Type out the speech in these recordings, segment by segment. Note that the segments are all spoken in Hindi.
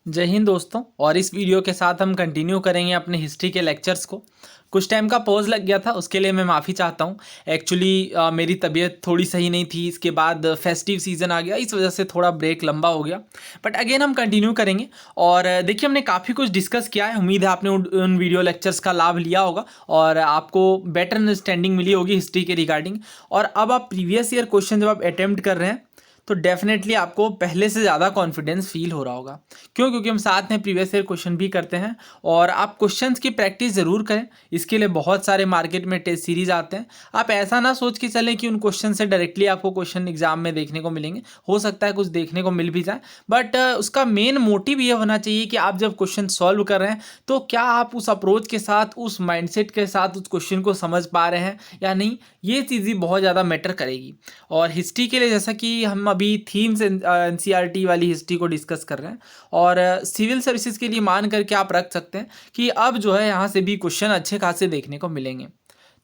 जय हिंद दोस्तों। और इस वीडियो के साथ हम कंटिन्यू करेंगे अपने हिस्ट्री के लेक्चर्स को। कुछ टाइम का पॉज लग गया था, उसके लिए मैं माफ़ी चाहता हूँ। एक्चुअली मेरी तबीयत थोड़ी सही नहीं थी, इसके बाद फेस्टिव सीज़न आ गया, इस वजह से थोड़ा ब्रेक लंबा हो गया। बट अगेन हम कंटिन्यू करेंगे। और देखिए, हमने काफ़ी कुछ डिस्कस किया है। उम्मीद है आपने उन वीडियो लेक्चर्स का लाभ लिया होगा और आपको बेटर अंडरस्टैंडिंग मिली होगी हिस्ट्री के रिगार्डिंग। और अब आप प्रीवियस ईयर क्वेश्चन जब आप अटेम्प्ट कर रहे हैं तो डेफिनेटली आपको पहले से ज़्यादा कॉन्फिडेंस फील हो रहा होगा। क्यों? क्योंकि हम साथ में प्रीवियस ईयर क्वेश्चन भी करते हैं और आप क्वेश्चंस की प्रैक्टिस ज़रूर करें। इसके लिए बहुत सारे मार्केट में टेस्ट सीरीज आते हैं। आप ऐसा ना सोच के चलें कि उन क्वेश्चन से डायरेक्टली आपको क्वेश्चन एग्जाम में देखने को मिलेंगे। हो सकता है कुछ देखने को मिल भी जाए, बट उसका मेन मोटिव ये होना चाहिए कि आप जब क्वेश्चन सॉल्व कर रहे हैं तो क्या आप उस अप्रोच के साथ, उस माइंडसेट के साथ उस क्वेश्चन को समझ पा रहे हैं या नहीं। ये चीज़ ही बहुत ज़्यादा मैटर करेगी। और हिस्ट्री के लिए जैसा कि हम अभी थीम्स एनसीईआरटी वाली हिस्ट्री को डिस्कस कर रहे हैं, और सिविल सर्विसेज के लिए मान करके आप रख सकते हैं कि अब जो है यहाँ से भी क्वेश्चन अच्छे खासे देखने को मिलेंगे।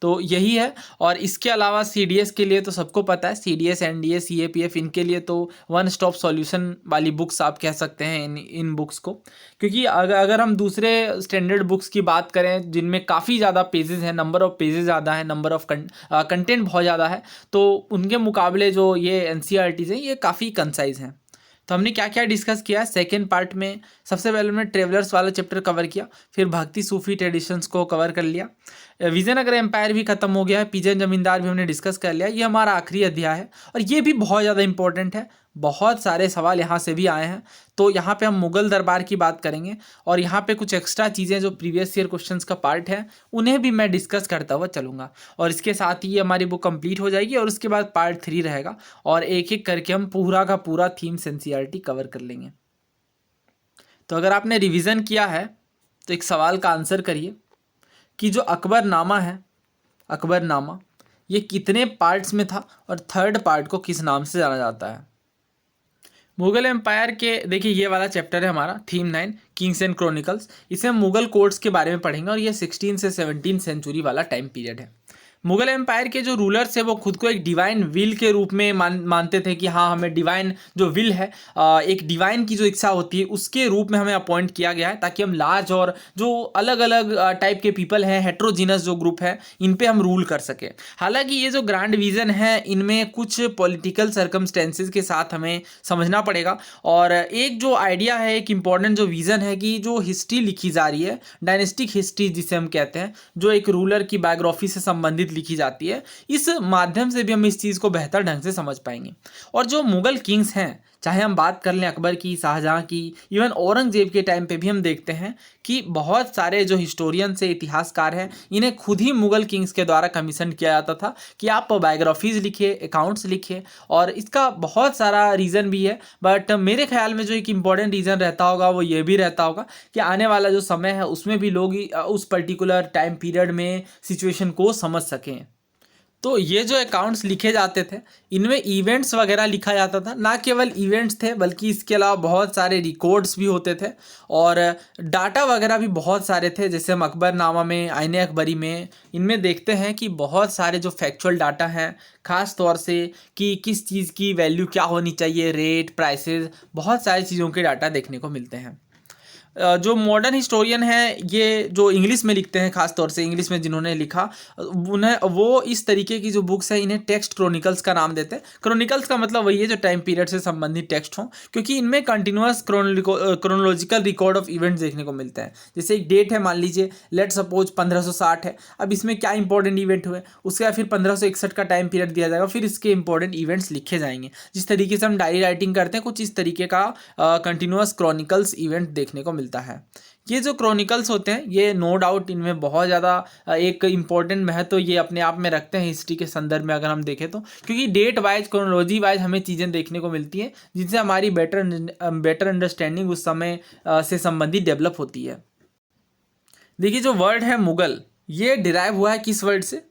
तो यही है। और इसके अलावा सीडीएस के लिए तो सबको पता है, सीडीएस, एनडीए, सीएपीएफ, इनके लिए तो वन स्टॉप सॉल्यूशन वाली बुक्स आप कह सकते हैं इन बुक्स को। क्योंकि अगर हम दूसरे स्टैंडर्ड बुक्स की बात करें जिनमें काफ़ी ज़्यादा पेजेस हैं, नंबर ऑफ पेजेस ज़्यादा है, नंबर ऑफ कंटेंट बहुत ज़्यादा है, तो उनके मुकाबले जो ये एनसीईआरटीज हैं ये काफ़ी कंसाइज हैं। तो हमने क्या क्या डिस्कस किया सेकेंड पार्ट में। सबसे पहले हमने ट्रेवलर्स वाला चैप्टर कवर किया, फिर भक्ति सूफी ट्रेडिशंस को कवर कर लिया। विजयनगर एम्पायर भी खत्म हो गया है, पिजन जमींदार भी हमने डिस्कस कर लिया। ये हमारा आखिरी अध्याय है और ये भी बहुत ज़्यादा इंपॉर्टेंट है। बहुत सारे सवाल यहाँ से भी आए हैं, तो यहाँ पे हम मुगल दरबार की बात करेंगे और यहाँ पे कुछ एक्स्ट्रा चीज़ें जो प्रीवियस ईयर क्वेश्चंस का पार्ट है उन्हें भी मैं डिस्कस करता हुआ चलूँगा। और इसके साथ ही हमारी बुक कंप्लीट हो जाएगी और उसके बाद पार्ट 3 रहेगा और एक एक करके हम पूरा का पूरा थीम्स एनसीईआरटी कवर कर लेंगे। तो अगर आपने रिवीजन किया है तो एक सवाल का आंसर करिए कि जो अकबरनामा है, अकबरनामा ये कितने पार्ट्स में था और थर्ड पार्ट को किस नाम से जाना जाता है। मुगल एम्पायर के, देखिए ये वाला चैप्टर है हमारा थीम 9 किंग्स एंड क्रॉनिकल्स। इसे हम मुगल कोर्ट्स के बारे में पढ़ेंगे और ये 16 से 17 सेंचुरी वाला टाइम पीरियड है। मुगल एम्पायर के जो रूलर्स है वो खुद को एक डिवाइन विल के रूप में मानते थे कि हाँ, हमें डिवाइन जो विल है, एक डिवाइन की जो इच्छा होती है उसके रूप में हमें अपॉइंट किया गया है, ताकि हम लार्ज और जो अलग अलग टाइप के पीपल हैं, हेट्रोजीनस जो ग्रुप है, इन पे हम रूल कर सके। हालांकि ये जो ग्रांड विजन है इनमें कुछ पॉलिटिकल सर्कमस्टेंसेस के साथ हमें समझना पड़ेगा। और एक जो आइडिया है, एक इम्पॉर्टेंट जो विज़न है कि जो हिस्ट्री लिखी जा रही है, डायनेस्टिक हिस्ट्री जिसे हम कहते हैं, जो एक रूलर की बायोग्राफी से संबंधित लिखी जाती है, इस माध्यम से भी हम इस चीज़ को बेहतर ढंग से समझ पाएंगे। और जो मुगल किंग्स हैं, चाहे हम बात कर लें अकबर की, शाहजहाँ की, इवन औरंगजेब के टाइम पे भी हम देखते हैं कि बहुत सारे जो हिस्टोरियन से इतिहासकार हैं इन्हें खुद ही मुगल किंग्स के द्वारा कमीशन किया जाता था कि आप बायोग्राफीज लिखिए, अकाउंट्स लिखिए। और इसका बहुत सारा रीज़न भी है, बट मेरे ख्याल में जो एक इम्पॉर्टेंट रीज़न रहता होगा वो ये भी रहता होगा कि आने वाला जो समय है उसमें भी लोग उस पर्टिकुलर टाइम पीरियड में सिचुएशन को समझ सकें। तो ये जो अकाउंट्स लिखे जाते थे इनमें इवेंट्स वगैरह लिखा जाता था, ना केवल इवेंट्स थे बल्कि इसके अलावा बहुत सारे रिकॉर्ड्स भी होते थे और डाटा वगैरह भी बहुत सारे थे। जैसे हम अकबरनामा में, आईने अकबरी में, इनमें देखते हैं कि बहुत सारे जो फैक्चुअल डाटा हैं, ख़ास तौर से कि किस चीज़ की वैल्यू क्या होनी चाहिए, रेट, प्राइसेस, बहुत सारी चीज़ों के डाटा देखने को मिलते हैं। जो मॉडर्न हिस्टोरियन हैं, ये जो इंग्लिश में लिखते हैं, खास तौर से इंग्लिश में जिन्होंने लिखा, उन्हें वो इस तरीके की जो बुक्स हैं इन्हें टेक्स्ट क्रॉनिकल्स का नाम देते हैं। क्रॉनिकल्स का मतलब वही है जो टाइम पीरियड से संबंधित टेक्स्ट हों, क्योंकि इनमें continuous chronological record of events देखने को मिलते हैं। जैसे एक डेट है, मान लीजिए लेट सपोज 1560 है, अब इसमें क्या इंपॉर्टेंट इवेंट हुए, उसके बाद फिर 1561 का टाइम पीरियड दिया जाएगा, फिर इसके इंपॉर्टेंट इवेंट्स लिखे जाएंगे। जिस तरीके से हम डायरी राइटिंग करते हैं, कुछ इस तरीके का कंटिन्यूअस क्रॉनिकल्स इवेंट देखने को मिलता है। ये जो क्रॉनिकल्स होते हैं ये नो डाउट इनमें बहुत ज़्यादा एक इम्पॉर्टेंट महत्व ये अपने आप में रखते हैं हिस्ट्री के संदर्भ में अगर हम देखें तो, क्योंकि डेट वाइज, क्रोनोलॉजी वाइज हमें चीज़ें देखने को मिलती हैं जिनसे हमारी बेटर अंडरस्टैंडिंग उस समय से संबंधित डेवलप होती है। देखिए जो वर्ड है मुगल, ये डिराइव हुआ है किस वर्ड से,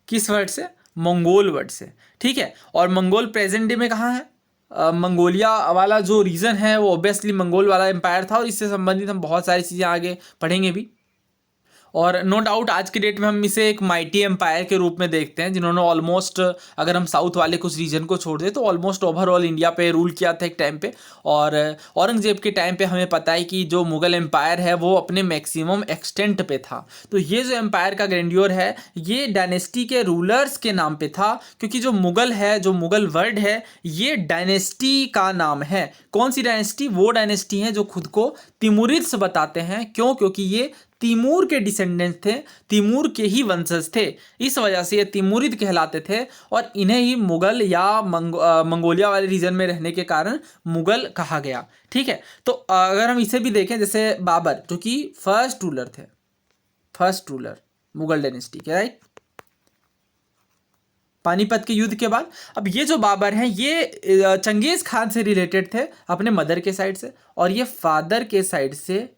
किस वर्ड से? मंगोल वर्ड से, ठीक है। और मंगोल प्रेजेंट डे में कहाँ है? मंगोलिया वाला जो रीजन है वो ऑब्वियसली मंगोल वाला एम्पायर था और इससे संबंधित हम बहुत सारी चीज़ें आगे पढ़ेंगे भी। और नो डाउट आज के डेट में हम इसे एक माइटी एम्पायर के रूप में देखते हैं, जिन्होंने ऑलमोस्ट, अगर हम साउथ वाले कुछ रीजन को छोड़ दें तो ऑलमोस्ट ओवरऑल इंडिया पे रूल किया था एक टाइम पे। और औरंगजेब के टाइम पे हमें पता है कि जो मुगल एम्पायर है वो अपने मैक्सिमम एक्सटेंट पे था। तो ये जो एम्पायर का ग्रैंडियोर है ये डायनेस्टी के रूलर्स के नाम पे था, क्योंकि जो मुगल है, जो मुगल वर्ड है, ये डायनेस्टी का नाम है। कौन सी डायनेस्टी? वो डायनेस्टी है जो खुद को तिमुरिद्स बताते हैं। क्यों? क्योंकि ये तिमूर के डिसेंडेंट थे, तिमूर के ही वंशज थे, इस वजह से ये तिमुरिद कहलाते थे। और इन्हें ही मुगल या मंगोलिया वाले रीजन में रहने के कारण मुगल कहा गया। ठीक है, तो अगर हम इसे भी देखें, जैसे बाबर जो कि फर्स्ट रूलर थे, फर्स्ट रूलर मुगल डायनेस्टी के, राइट, पानीपत के युद्ध के बाद। अब ये जो बाबर हैं ये चंगेज खान से रिलेटेड थे अपने मदर के साइड से, और ये फादर के साइड से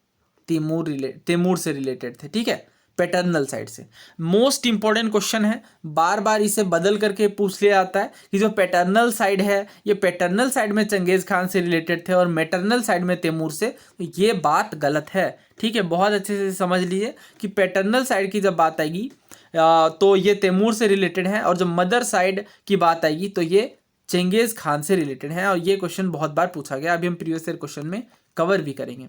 तैमूर से रिलेटेड थे। ठीक है, पैटर्नल साइड से। मोस्ट इंपॉर्टेंट क्वेश्चन है, बार बार इसे बदल करके पूछ लिया जाता है कि जो पैटर्नल साइड है ये पैटर्नल साइड में चंगेज खान से रिलेटेड थे और मैटरनल साइड में तैमूर से। तो ये बात गलत है। ठीक है, बहुत अच्छे से समझ लीजिए कि पैटर्नल साइड की जब बात आएगी तो ये तैमूर से रिलेटेड है, और जब मदर साइड की बात आएगी तो ये चंगेज खान से रिलेटेड है। और ये क्वेश्चन बहुत बार पूछा गया, अभी हम प्रीवियस ईयर क्वेश्चन में कवर भी करेंगे।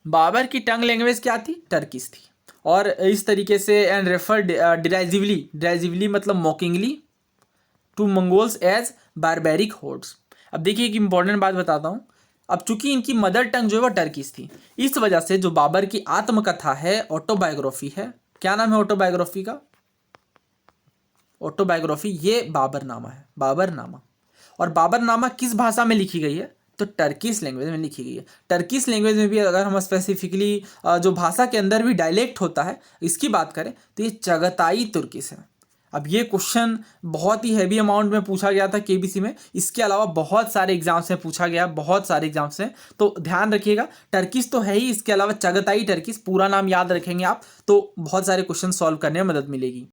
बाबर की टंग लैंग्वेज क्या थी? टर्किश थी। और इस तरीके से एंड रेफर डिराइजिवली मतलब mockingly to Mongols as barbaric hordes. अब देखिए एक इंपॉर्टेंट बात बताता हूँ। अब चूंकि इनकी मदर टंग जो है वो टर्किश थी, इस वजह से जो बाबर की आत्मकथा है, ऑटोबायोग्राफी है, क्या नाम है ऑटोबायोग्राफी का? ऑटोबायोग्राफी, ये बाबरनामा है, बाबरनामा। और बाबरनामा किस भाषा में लिखी गई है? तो टर्किश लैंग्वेज में लिखी गई है। टर्किश लैंग्वेज में भी अगर हम स्पेसिफिकली जो भाषा के अंदर भी डायलेक्ट होता है इसकी बात करें तो ये चगताई तुर्किश है। अब ये क्वेश्चन बहुत ही हैवी अमाउंट में पूछा गया था केबीसी में, इसके अलावा बहुत सारे एग्जाम्स में पूछा गया, बहुत सारे एग्जाम्स में। तो ध्यान रखिएगा, टर्किश तो है ही, इसके अलावा चगताई टर्किश, पूरा नाम याद रखेंगे आप तो बहुत सारे क्वेश्चन सॉल्व करने में मदद मिलेगी।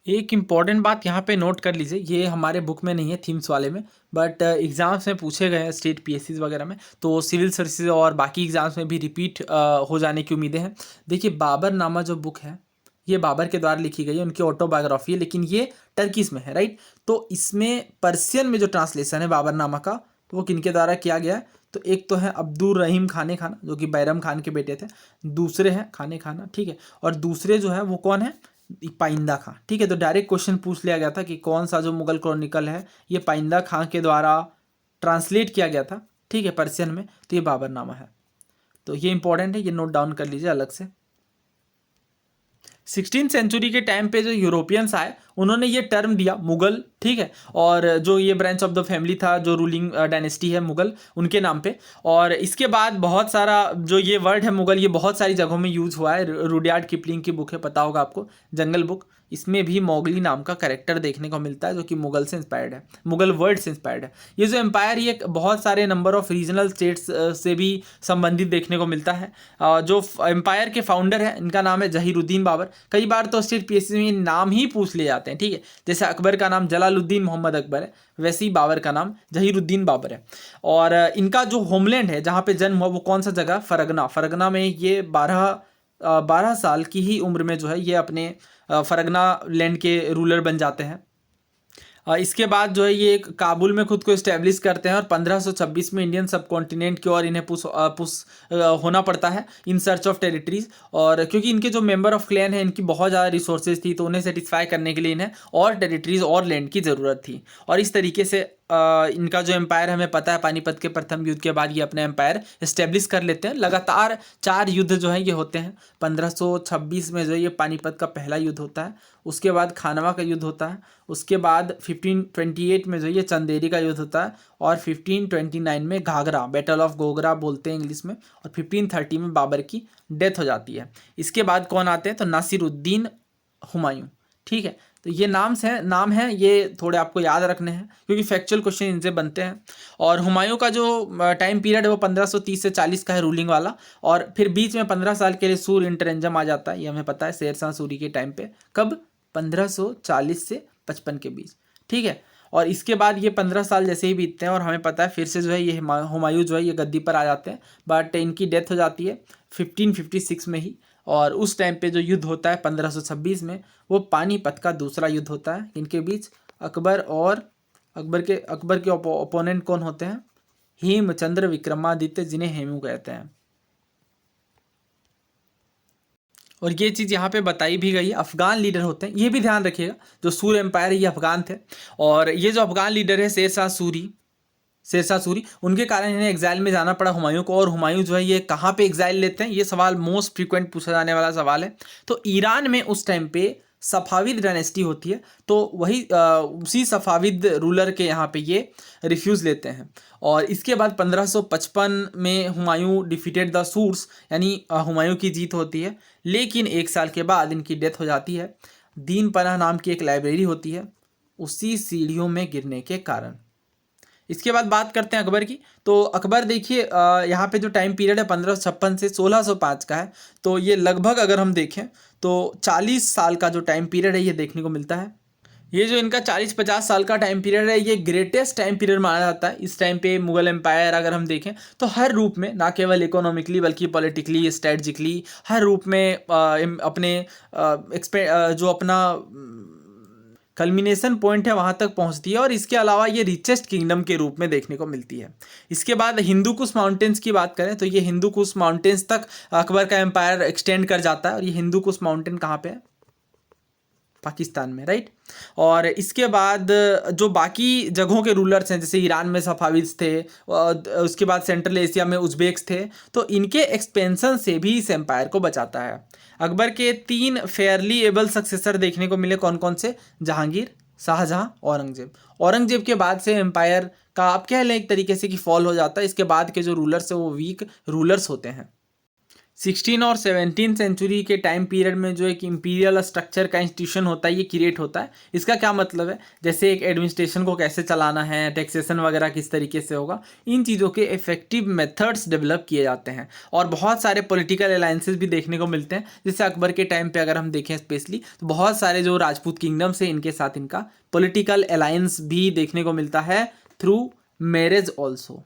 एक इम्पॉर्टेंट बात यहाँ पे नोट कर लीजिए, ये हमारे बुक में नहीं है थीम्स वाले में, बट एग्ज़ाम्स में पूछे गए हैं स्टेट पीएससीज वगैरह में, तो सिविल सर्विसेज और बाकी एग्ज़ाम्स में भी रिपीट हो जाने की उम्मीदें हैं। देखिए बाबरनामा जो बुक है ये बाबर के द्वारा लिखी गई है, उनकी ऑटोबायोग्राफी है, लेकिन ये टर्किश में है, राइट। तो इसमें पर्शियन में जो ट्रांसलेशन है बाबरनामा का वो किनके द्वारा किया गया है? तो एक तो है अब्दुल रहीम खाने खाना जो कि बैरम खान के बेटे थे, दूसरे हैं खाने खाना, ठीक है, और दूसरे जो है वो कौन है? पाइंदा खां। ठीक है, तो डायरेक्ट क्वेश्चन पूछ लिया गया था कि कौन सा जो मुगल क्रॉनिकल है ये पाइंदा खां के द्वारा ट्रांसलेट किया गया था, ठीक है, पर्शियन में, तो ये बाबरनामा है। तो ये इंपॉर्टेंट है, ये नोट डाउन कर लीजिए अलग से। 16th सेंचुरी के टाइम पे जो यूरोपियंस आए उन्होंने ये टर्म दिया मुगल, ठीक है, और जो ये ब्रांच ऑफ द फैमिली था, जो रूलिंग डायनेस्टी है मुगल, उनके नाम पे। और इसके बाद बहुत सारा जो ये वर्ड है मुगल, ये बहुत सारी जगहों में यूज़ हुआ है। रुडयार्ड किपलिंग की बुक है, पता होगा आपको, जंगल बुक, इसमें भी मोगली नाम का कैरेक्टर देखने को मिलता है जो कि मुगल से इंस्पायर्ड है, मुगल वर्ड से इंस्पायर्ड है। ये जो एम्पायर ये बहुत सारे नंबर ऑफ रीजनल स्टेट्स से भी संबंधित देखने को मिलता है। जो एम्पायर के फाउंडर है इनका नाम है जहीरुद्दीन बाबर। कई बार तो स्टेट पीएससी में नाम ही पूछ लिए जाते हैं, ठीक है, जैसे अकबर का नाम जलालुद्दीन मोहम्मद अकबर है, वैसे ही बाबर का नाम जहीरुद्दीन बाबर है। और इनका जो होमलैंड है जहाँ पे जन्म हुआ वो कौन सा जगह? फरगना। फरगना में ये 12 साल की ही उम्र में जो है ये अपने फरगना लैंड के रूलर बन जाते हैं। इसके बाद जो है ये काबुल में खुद को इस्टेब्लिश करते हैं और 1526 में इंडियन सब कॉन्टिनेंट की ओर इन्हें पुश होना पड़ता है इन सर्च ऑफ टेरिटरीज। और क्योंकि इनके जो मेंबर ऑफ क्लैन है इनकी बहुत ज़्यादा रिसोर्सेज थी, तो उन्हें सेटिस्फाई करने के लिए इन्हें और टेरिटरीज और लैंड की ज़रूरत थी। और इस तरीके से इनका जो एम्पायर हमें पता है पानीपत के प्रथम युद्ध के बाद ये अपना एम्पायर इस्टेब्लिश कर लेते हैं। लगातार 4 युद्ध जो है ये होते हैं। 1526 में जो ये पानीपत का पहला युद्ध होता है, उसके बाद खानवा का युद्ध होता है, उसके बाद 1528 में जो ये चंदेरी का युद्ध होता है, और 1529 में घाघरा, बैटल ऑफ घोघरा बोलते हैं इंग्लिश में, और 1530 में बाबर की डेथ हो जाती है। इसके बाद कौन आते हैं? तो नासिरुद्दीन हुमायूं, ठीक है। तो ये नाम है ये थोड़े आपको याद रखने हैं क्योंकि फैक्चुअल क्वेश्चन इनसे बनते हैं। और हुमायूं का जो टाइम पीरियड है वो 1530 से 40 का है रूलिंग वाला, और फिर बीच में 15 साल के लिए सूर्य इंटरेंजम आ जाता है, ये हमें पता है शेर शाह सूरी के टाइम पे। कब? 1540 से 55 के बीच, ठीक है। और इसके बाद ये 15 साल जैसे ही बीतते हैं और हमें पता है फिर से जो है ये हुमायूं जो है ये गद्दी पर आ जाते हैं, बट इनकी डेथ हो जाती है 1556 में ही। और उस टाइम पे जो युद्ध होता है 1526 में, वो पानीपत का दूसरा युद्ध होता है। इनके बीच अकबर के ओपोनेंट कौन होते हैं? हेमचंद्र विक्रमादित्य, जिन्हें हेमू कहते हैं। और ये चीज़ यहाँ पे बताई भी गई है, अफगान लीडर होते हैं, ये भी ध्यान रखिएगा। जो सूर एम्पायर है ये अफगान थे, और ये जो अफगान लीडर है शेरशाह सूरी, उनके कारण इन्हें एग्जाइल में जाना पड़ा हुमायूं को। और हुमायूं जो है ये कहाँ पे एग्जाइल लेते हैं, ये सवाल मोस्ट फ्रीक्वेंट पूछा जाने वाला सवाल है। तो ईरान में उस टाइम पे सफाविद डायनेस्टी होती है, तो वही उसी सफाविद रूलर के यहाँ पे ये रिफ्यूज़ लेते हैं। और इसके बाद 1555 में हुमायूं डिफीटेड द सूर्स, यानी हुमायूं की जीत होती है। लेकिन एक साल के बाद इनकी डेथ हो जाती है। दीन पनाह नाम की एक लाइब्रेरी होती है, उसी सीढ़ियों में गिरने के कारण। इसके बाद बात करते हैं अकबर की। तो अकबर देखिए, यहाँ पे जो टाइम पीरियड है 1556 से 1605 का है। तो ये लगभग अगर हम देखें तो 40 साल का जो टाइम पीरियड है ये देखने को मिलता है। ये जो इनका 40-50 साल का टाइम पीरियड है, ये ग्रेटेस्ट टाइम पीरियड माना जाता है। इस टाइम पे मुगल एम्पायर अगर हम देखें तो हर रूप में, ना केवल इकोनॉमिकली बल्कि पॉलिटिकली, स्ट्रेटजिकली, हर रूप में अपने जो अपना कल्मिनेशन पॉइंट है वहाँ तक पहुँचती है। और इसके अलावा ये रिचेस्ट किंगडम के रूप में देखने को मिलती है। इसके बाद हिंदू कुश माउंटेन्स की बात करें तो ये हिंदू कुश माउंटेन्स तक अकबर का एम्पायर एक्सटेंड कर जाता है। और ये हिंदू कुश माउंटेन कहाँ पे है? पाकिस्तान में, राइट। और इसके बाद जो बाकी जगहों के रूलर्स हैं, जैसे ईरान में सफाविद्स थे, उसके बाद सेंट्रल एशिया में उज्बेक्स थे, तो इनके एक्सपेंशन से भी इस एम्पायर को बचाता है। अकबर के 3 फेयरली एबल सक्सेसर देखने को मिले, कौन कौन से? जहांगीर, शाहजहां, औरंगजेब। औरंगजेब के बाद से एम्पायर का आप कह लें एक तरीके से कि फॉल हो जाता है। इसके बाद के जो रूलर्स है वो वीक रूलर्स होते हैं। 16 और 17 सेंचुरी के टाइम पीरियड में जो एक इंपीरियल स्ट्रक्चर का इंस्टीट्यूशन होता है ये क्रिएट होता है। इसका क्या मतलब है? जैसे एक एडमिनिस्ट्रेशन को कैसे चलाना है, टैक्सेशन वगैरह किस तरीके से होगा, इन चीज़ों के इफेक्टिव मेथड्स डेवलप किए जाते हैं। और बहुत सारे पॉलिटिकल अलायंसेस भी देखने को मिलते हैं। जैसे अकबर के टाइम पे अगर हम देखें स्पेशली, तो बहुत सारे जो राजपूत किंगडम्स है इनके साथ इनका पॉलिटिकल अलायंस भी देखने को मिलता है थ्रू मैरिज ऑल्सो।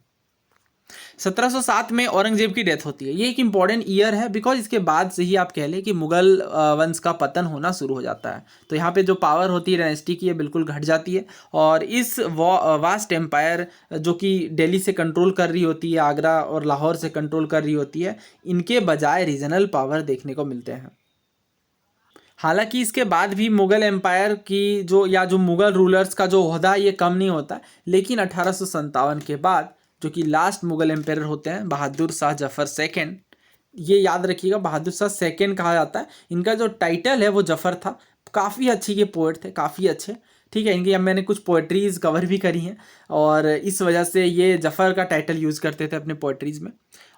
1707 में औरंगजेब की डेथ होती है। ये एक इंपॉर्टेंट ईयर है, बिकॉज इसके बाद से ही आप कह लें कि मुगल वंश का पतन होना शुरू हो जाता है। तो यहाँ पे जो पावर होती है डायनेस्टी की, ये बिल्कुल घट जाती है। और इस वास्ट एम्पायर जो कि दिल्ली से कंट्रोल कर रही होती है, आगरा और लाहौर से कंट्रोल कर रही होती है, इनके बजाय रीजनल पावर देखने को मिलते हैं। हालांकि इसके बाद भी मुगल एम्पायर की जो मुगल रूलर्स का जो ओहदा ये कम नहीं होता, लेकिन 1857 के बाद जो कि लास्ट मुगल एम्पायर होते हैं बहादुर शाह जफर सेकंड, ये याद रखिएगा, बहादुर शाह सेकंड कहा जाता है। इनका जो टाइटल है वो जफर था। काफ़ी अच्छी ये पोएट थे, काफ़ी अच्छे, ठीक है। इनकी मैंने कुछ पोएट्रीज कवर भी करी हैं, और इस वजह से ये जफर का टाइटल यूज़ करते थे अपने पोएट्रीज में।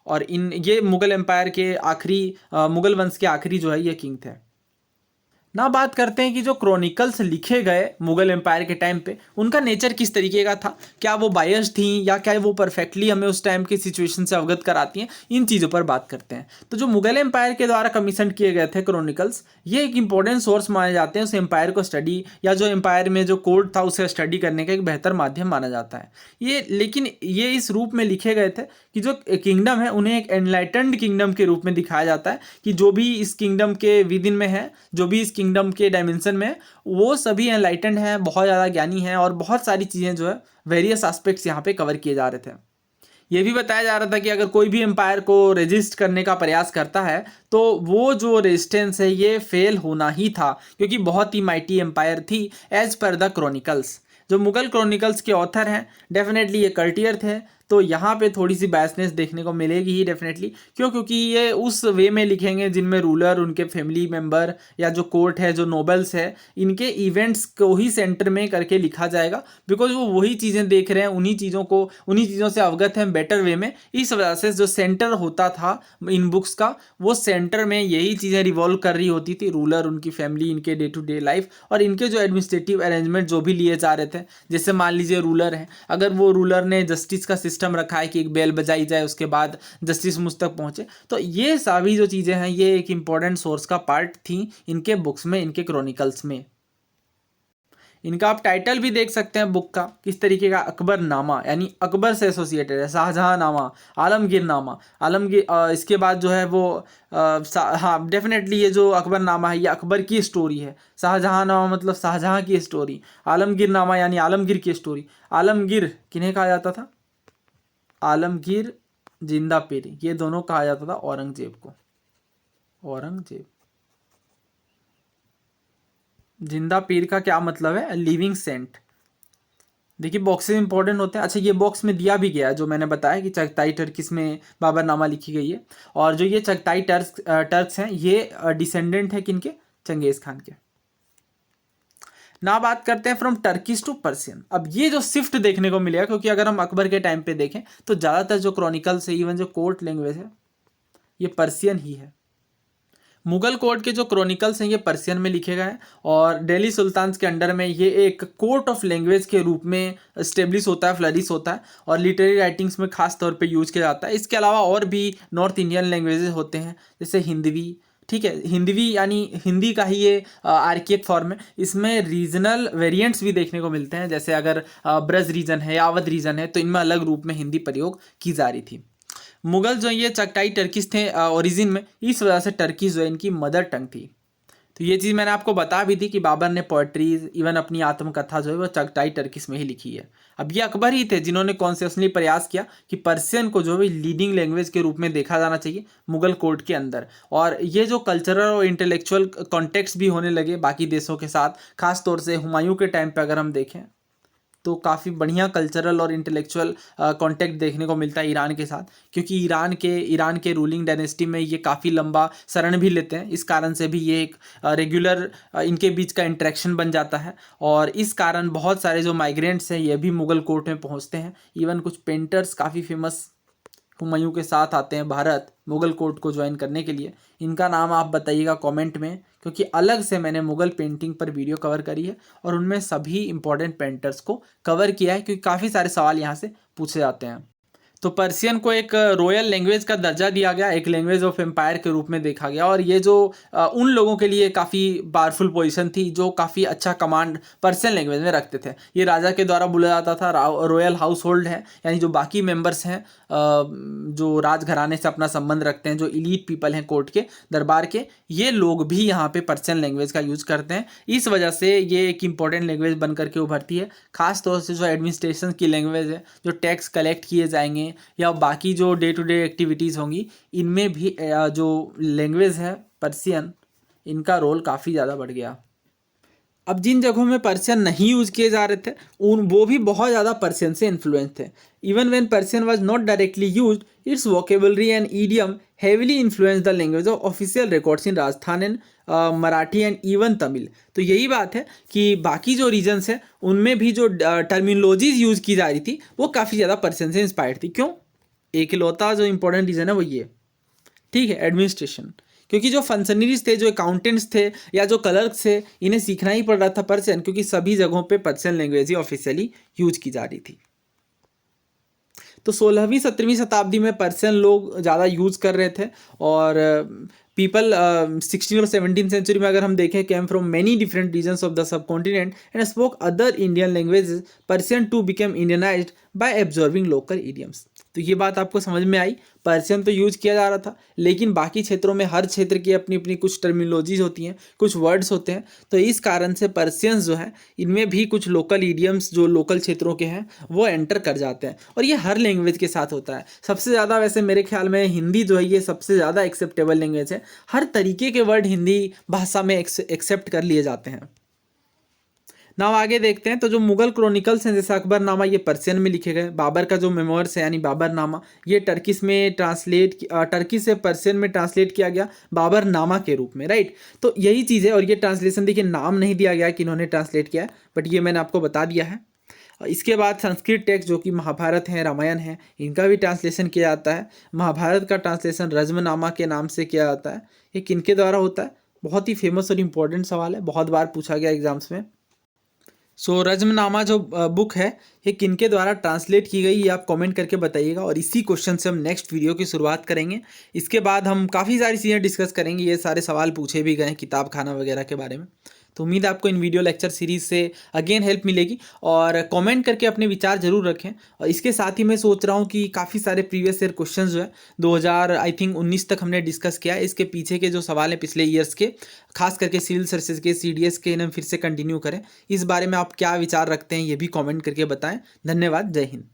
और ये मुगल एम्पायर के आखिरी, मुगल वंश के आखिरी जो है ये किंग थे। ना बात करते हैं कि जो क्रॉनिकल्स लिखे गए मुगल एम्पायर के टाइम पे, उनका नेचर किस तरीके का था, क्या वो बायस थी या क्या वो परफेक्टली हमें उस टाइम की सिचुएशन से अवगत कराती हैं, इन चीज़ों पर बात करते हैं। तो जो मुगल एम्पायर के द्वारा कमीशन किए गए थे क्रॉनिकल्स, ये एक इंपॉर्टेंट सोर्स माने जाते हैं उस एम्पायर को स्टडी, या जो एम्पायर में जो कोड था उसे स्टडी करने का एक बेहतर माध्यम माना जाता है ये। लेकिन ये इस रूप में लिखे गए थे कि जो किंगडम है उन्हें एक एनलाइटेंड किंगडम के रूप में दिखाया जाता है, कि जो भी इस किंगडम के विद इन में है, जो भी इस किंगडम के डायमेंशन में, वो सभी एनलाइटेंड हैं, बहुत ज़्यादा ज्ञानी हैं, और बहुत सारी चीज़ें जो है वेरियस एस्पेक्ट्स यहाँ पे कवर किए जा रहे थे। ये भी बताया जा रहा था कि अगर कोई भी एम्पायर को रेजिस्ट करने का प्रयास करता है तो वो जो रेजिस्टेंस है ये फेल होना ही था, क्योंकि बहुत ही माइटी एम्पायर थी एज पर द क्रॉनिकल्स। जो मुगल क्रॉनिकल्स के ऑथर हैं डेफिनेटली ये कर्टियर थे, तो यहाँ पे थोड़ी सी बायसनेस देखने को मिलेगी ही डेफिनेटली। क्योंकि ये उस वे में लिखेंगे जिनमें रूलर, उनके फैमिली मेम्बर, या जो कोर्ट है, जो नोबल्स है, इनके इवेंट्स को ही सेंटर में करके लिखा जाएगा, बिकॉज वो वही चीज़ें देख रहे हैं, उन्हीं चीज़ों से अवगत हैं बेटर वे में। इस वजह से जो सेंटर होता था इन बुक्स का, वो सेंटर में यही चीज़ें रिवॉल्व कर रही होती थी, रूलर, उनकी फैमिली, इनके डे टू डे लाइफ, और इनके जो एडमिनिस्ट्रेटिव अरेंजमेंट जो भी लिए जा रहे थे। जैसे मान लीजिए रूलर है, अगर वो रूलर ने जस्टिस का सिस्टम रखा है कि एक बेल बजाई जाए उसके बाद जस्टिस मुझ तक पहुंचे, तो ये सभी जो चीज़ें हैं ये एक इंपॉर्टेंट सोर्स का पार्ट थी इनके बुक्स में, इनके क्रॉनिकल्स में। इनका आप टाइटल भी देख सकते हैं बुक का किस तरीके का, अकबर नामा यानी अकबर से एसोसिएटेड है, शाहजहां नामा, आलमगीर नामा, आलमगीर इसके बाद जो है वो हाँ डेफिनेटली ये जो अकबर नामा है ये अकबर की स्टोरी है, शाहजहां नामा मतलब शाहजहां की स्टोरी, आलमगीर नामा यानी आलमगीर की स्टोरी। आलमगीर किन्हें कहा जाता था, आलमगीर जिंदा पीर, ये दोनों कहा जाता था औरंगजेब को, औरंगजेब। जिंदा पीर का क्या मतलब है, लिविंग सेंट। देखिए बॉक्सेस इंपॉर्टेंट होते हैं। अच्छा ये बॉक्स में दिया भी गया है जो मैंने बताया कि चगताई टर्किस में बाबरनामा लिखी गई है, और जो ये चगताई टर्क्स हैं ये डिसेंडेंट है किनके, चंगेज खान के। ना बात करते हैं फ्रॉम टर्किश टू पर्शियन। अब ये जो शिफ्ट देखने को मिलेगा, क्योंकि अगर हम अकबर के टाइम पे देखें तो ज़्यादातर जो क्रॉनिकल्स है, इवन जो कोर्ट लैंग्वेज है, ये पर्शियन ही है। मुगल कोर्ट के जो क्रॉनिकल्स हैं ये पर्शियन में लिखे गए हैं, और दिल्ली सुल्तान्स के अंडर में ये एक कोर्ट ऑफ लैंग्वेज के रूप में स्टेब्लिश होता है, फ्लरिश होता है, और लिटरेरी राइटिंग्स में खास तौर पे यूज किया जाता है। इसके अलावा और भी नॉर्थ इंडियन लैंग्वेजेस होते हैं जैसे हिंदवी, ठीक है, हिंदवी यानी हिंदी का ही ये आर्किक फॉर्म है। इसमें रीजनल वेरिएंट्स भी देखने को मिलते हैं, जैसे अगर ब्रज रीजन है या अवध रीजन है तो इनमें अलग रूप में हिंदी प्रयोग की जा रही थी। मुगल जो ये चगताई टर्किश थे ओरिजिन में, इस वजह से टर्किश जो है इनकी मदर टंग थी। तो ये चीज़ मैंने आपको बता भी दी कि बाबर ने पोएट्रीज इवन अपनी आत्मकथा जो है वो चगताई टर्किश में ही लिखी है। अब ये अकबर ही थे जिन्होंने कॉन्शियसली प्रयास किया कि पर्शियन को जो है लीडिंग लैंग्वेज के रूप में देखा जाना चाहिए मुगल कोर्ट के अंदर, और ये जो कल्चरल और इंटेलेक्चुअल कॉन्टेक्स्ट भी होने लगे बाकी देशों के साथ, खास तौर से हुमायूं के टाइम पर अगर हम देखें तो काफ़ी बढ़िया कल्चरल और इंटेलेक्चुअल कॉन्टेक्ट देखने को मिलता है ईरान के साथ, क्योंकि ईरान के रूलिंग डायनेस्टी में ये काफ़ी लंबा शरण भी लेते हैं। इस कारण से भी ये एक रेगुलर इनके बीच का इंटरेक्शन बन जाता है, और इस कारण बहुत सारे जो माइग्रेंट्स हैं ये भी मुगल कोर्ट में पहुंचते हैं। इवन कुछ पेंटर्स काफ़ी फेमस हुमायूं के साथ आते हैं भारत मुगल कोर्ट को ज्वाइन करने के लिए। इनका नाम आप बताइएगा कमेंट में, क्योंकि अलग से मैंने मुगल पेंटिंग पर वीडियो कवर करी है और उनमें सभी इंपॉर्टेंट पेंटर्स को कवर किया है, क्योंकि काफ़ी सारे सवाल यहाँ से पूछे जाते हैं। तो पर्शियन को एक रॉयल लैंग्वेज का दर्जा दिया गया, एक लैंग्वेज ऑफ एम्पायर के रूप में देखा गया, और ये जो उन लोगों के लिए काफ़ी पावरफुल पोजीशन थी जो काफ़ी अच्छा कमांड पर्शियन लैंग्वेज में रखते थे। ये राजा के द्वारा बुलाया जाता था, रॉयल हाउस होल्ड है यानी जो बाकी मेंबर्स हैं जो राजघराने से अपना संबंध रखते हैं, जो इलीट पीपल हैं कोर्ट के दरबार के, ये लोग भी यहाँ पे पर्शियन लैंग्वेज का यूज़ करते हैं। इस वजह से ये एक इम्पॉर्टेंट लैंग्वेज बन करके उभरती है। खास तौर से जो एडमिनिस्ट्रेशन की लैंग्वेज है, जो टैक्स कलेक्ट किए जाएंगे या बाकी जो डे टू डे एक्टिविटीज़ होंगी, इनमें भी जो लैंग्वेज है पर्शियन, इनका रोल काफ़ी ज़्यादा बढ़ गया। अब जिन जगहों में पर्शियन नहीं यूज़ किए जा रहे थे वो भी बहुत ज़्यादा पर्शियन से इन्फ्लुएंस थे। Even when Persian was not directly used, it's vocabulary and idiom heavily influence the language of official records in Rajasthan and Marathi and even Tamil. तो यही बात है कि बाकी जो रीजन्स हैं उनमें भी जो टर्मिनोलॉजीज यूज़ की जा रही थी वो काफ़ी ज़्यादा पर्शियन से इंस्पायर्ड थी। क्यों? एक इकलौता जो इंपॉर्टेंट रीज़न है वो ये, ठीक है, एडमिनिस्ट्रेशन। क्योंकि जो फंक्शनरीज थे, जो अकाउंटेंट्स थे या जो क्लर्क्स थे, इन्हें सीखना ही पड़ रहा था पर्शियन, क्योंकि सभी जगहों पे पर्शियन लैंग्वेज ही ऑफिशियली यूज की जा रही थी। तो 16वीं 17वीं शताब्दी में पर्शियन लोग ज़्यादा यूज़ कर रहे थे, और पीपल 16 और 17 सेंचुरी में अगर हम देखें, came from many different regions of the subcontinent and spoke other Indian languages. Persian too became Indianized by absorbing local idioms. तो ये बात आपको समझ में आई, पर्शियन तो यूज किया जा रहा था, लेकिन बाकी क्षेत्रों में हर क्षेत्र की अपनी अपनी कुछ टर्मिनोलॉजीज होती हैं, कुछ वर्ड्स होते हैं। तो इस कारण से पर्शियंस जो है इनमें भी कुछ लोकल इडियम्स जो लोकल क्षेत्रों के हैं वो एंटर कर जाते हैं, और ये हर लैंग्वेज के साथ होता है। सबसे ज़्यादा वैसे मेरे ख्याल में हिंदी जो है ये सबसे ज़्यादा एक्सेप्टेबल लैंग्वेज है। हर तरीके के वर्ड हिंदी भाषा में एक्सेप्ट कर लिए जाते हैं। नाउ आगे देखते हैं। तो जो मुगल क्रॉनिकल्स हैं जैसे अकबरनामा, ये पर्शियन में लिखे गए। बाबर का जो मेमोर्स है यानी बाबरनामा, ये टर्किश से पर्शियन में ट्रांसलेट किया गया बाबरनामा के रूप में, राइट। तो यही चीज़ है, और ये ट्रांसलेशन देखिए नाम नहीं दिया गया कि इन्होंने ट्रांसलेट किया है, बट ये मैंने आपको बता दिया है। इसके बाद संस्कृत टेक्स्ट जो कि महाभारत है, रामायण है, इनका भी ट्रांसलेशन किया जाता है। महाभारत का ट्रांसलेशन रज्मनामा के नाम से किया जाता है। ये किनके द्वारा होता है? बहुत ही फेमस और इंपॉर्टेंट सवाल है, बहुत बार पूछा गया एग्जाम्स में। सो रज्मनामा जो बुक है ये किनके द्वारा ट्रांसलेट की गई, ये आप कमेंट करके बताइएगा, और इसी क्वेश्चन से हम नेक्स्ट वीडियो की शुरुआत करेंगे। इसके बाद हम काफ़ी सारी चीज़ें डिस्कस करेंगे, ये सारे सवाल पूछे भी गए हैं किताब खाना वगैरह के बारे में। तो उम्मीद है आपको इन वीडियो लेक्चर सीरीज़ से अगेन हेल्प मिलेगी, और कमेंट करके अपने विचार जरूर रखें। और इसके साथ ही मैं सोच रहा हूँ कि काफ़ी सारे प्रीवियस ईयर क्वेश्चंस जो है 2000 आई थिंक 19 तक हमने डिस्कस किया है, इसके पीछे के जो सवाल हैं पिछले ईयर्स के, खास करके सिविल सर्विसेज के, CDS के, इन्हें फिर से कंटिन्यू करें। इस बारे में आप क्या विचार रखते हैं ये भी कमेंट करके बताएं। धन्यवाद। जय हिंद।